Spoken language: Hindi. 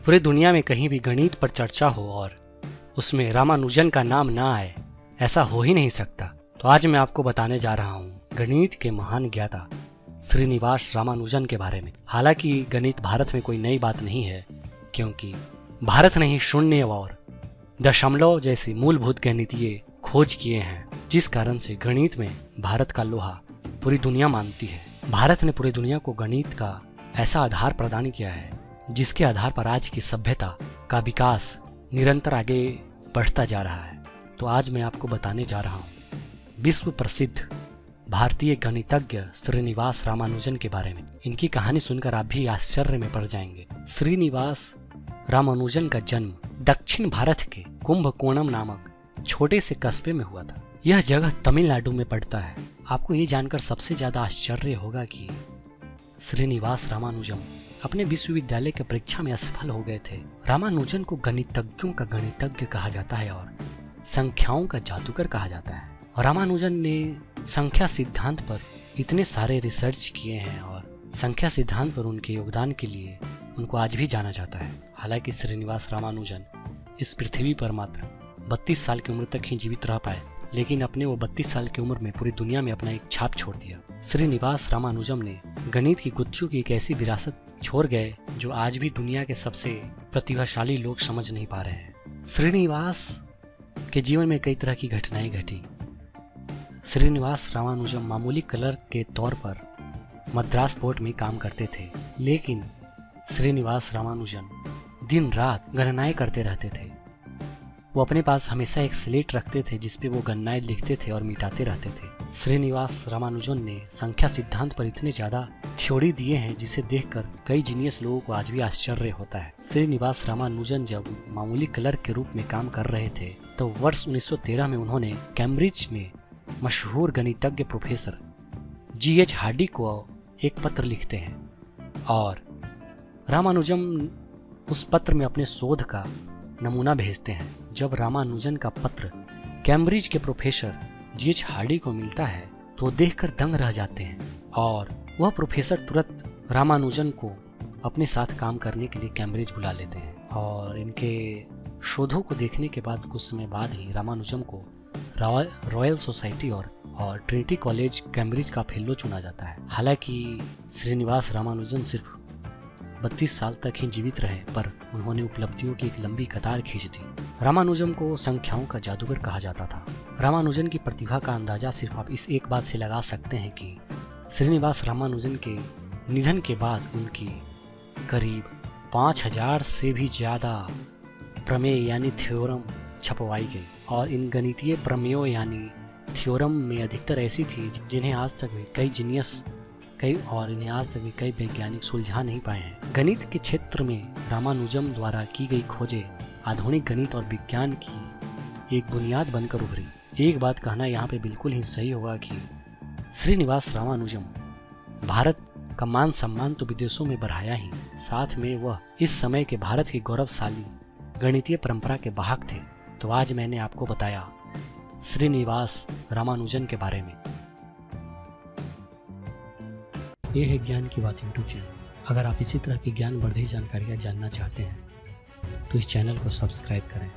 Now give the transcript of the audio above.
पूरी दुनिया में कहीं भी गणित पर चर्चा हो और उसमें रामानुजन का नाम ना आए, ऐसा हो ही नहीं सकता। तो आज मैं आपको बताने जा रहा हूँ गणित के महान ज्ञाता श्रीनिवास रामानुजन के बारे में। हालांकि गणित भारत में कोई नई बात नहीं है, क्योंकि भारत ने ही शून्य और दशमलव जैसी मूलभूत गणितीय खोज किए हैं, जिस कारण से गणित में भारत का लोहा पूरी दुनिया मानती है। भारत ने पूरी दुनिया को गणित का ऐसा आधार प्रदान किया है जिसके आधार पर आज की सभ्यता का विकास निरंतर आगे बढ़ता जा रहा है। तो आज मैं आपको बताने जा रहा हूँ विश्व प्रसिद्ध भारतीय गणितज्ञ श्रीनिवास रामानुजन के बारे में। इनकी कहानी सुनकर आप भी आश्चर्य में पड़ जाएंगे। श्रीनिवास रामानुजन का जन्म दक्षिण भारत के कुंभकोणम नामक छोटे से कस्बे में हुआ था। यह जगह तमिलनाडु में पड़ता है। आपको ये जानकर सबसे ज्यादा आश्चर्य होगा कि श्रीनिवास रामानुजन अपने विश्वविद्यालय के परीक्षा में असफल हो गए थे। रामानुजन को गणितज्ञों का गणितज्ञ कहा जाता है और संख्याओं का जादूगर कहा जाता है। रामानुजन ने संख्या सिद्धांत पर इतने सारे रिसर्च किए हैं और संख्या सिद्धांत पर उनके योगदान के लिए उनको आज भी जाना जाता है। हालांकि श्रीनिवास रामानुजन इस पृथ्वी पर मात्र 32 साल की उम्र तक ही जीवित रह पाए, लेकिन अपने वो 32 साल की उम्र में पूरी दुनिया में अपना एक छाप छोड़ दिया। श्रीनिवास रामानुजन ने गणित की गुत्थियों की एक ऐसी विरासत छोड़ गए जो आज भी दुनिया के सबसे प्रतिभाशाली लोग समझ नहीं पा रहे हैं। श्रीनिवास के जीवन में कई तरह की घटनाएं घटी। श्रीनिवास रामानुजन मामूली क्लर्क के तौर पर मद्रास पोर्ट में काम करते थे, लेकिन श्रीनिवास रामानुजन दिन रात गणनाएं करते रहते थे। वो अपने पास हमेशा एक स्लेट रखते थे जिसपे वो गणनाएं लिखते थे और मिटाते रहते थे। श्रीनिवास रामानुजन ने संख्या सिद्धांत पर इतने ज्यादा थ्योरी दिए हैं जिसे देखकर कई जीनियस लोगों को आज भी आश्चर्य होता है। श्रीनिवास रामानुजन जब मामूली क्लर्क के रूप में काम कर रहे थे तो वर्ष 1913 में उन्होंने कैम्ब्रिज में मशहूर गणितज्ञ प्रोफेसर G.H. हार्डी को एक पत्र लिखते हैं और रामानुजन उस पत्र में अपने शोध का नमूना भेजते हैं। जब रामानुजन का पत्र कैम्ब्रिज के प्रोफेसर G.H. हार्डी को मिलता है तो देखकर दंग रह जाते हैं और वह प्रोफेसर तुरंत रामानुजन को अपने साथ काम करने के लिए कैम्ब्रिज बुला लेते हैं और इनके शोधों को देखने के बाद कुछ समय बाद ही रामानुजन को रॉयल सोसाइटी और ट्रिनिटी कॉलेज कैम्ब्रिज का फेलो चुना जाता है। हालांकि श्रीनिवास रामानुजन सिर्फ 32 साल तक ही जीवित रहे, पर उन्होंने उपलब्धियों की एक लंबी कतार खींच दी। रामानुजन को संख्याओं का जादूगर कहा जाता था। रामानुजन की प्रतिभा का अंदाजा सिर्फ आप इस एक बात से लगा सकते हैं कि श्रीनिवास रामानुजन के निधन के बाद उनकी करीब 5000 से भी ज्यादा प्रमेय यानी थ्योरम छपवाई गई और इन गणितीय प्रमेयों यानी थ्योरम में अधिकतर ऐसी थी जिन्हें आज तक भी कई वैज्ञानिक सुलझा नहीं पाए हैं। गणित के क्षेत्र में रामानुजन द्वारा की गई खोजें आधुनिक गणित और विज्ञान की एक बुनियाद बनकर उभरी। एक बात कहना यहाँ पे बिल्कुल ही सही होगा कि श्रीनिवास रामानुजन भारत का मान सम्मान तो विदेशों में बढ़ाया ही, साथ में वह इस समय के भारत की गौरवशाली गणितीय परंपरा के वाहक थे। तो आज मैंने आपको बताया श्रीनिवास रामानुजन के बारे में। ये है ज्ञान की बात यूट्यूब चैनल। अगर आप इसी तरह की ज्ञानवर्धक जानकारियाँ जानना चाहते हैं तो इस चैनल को सब्सक्राइब करें।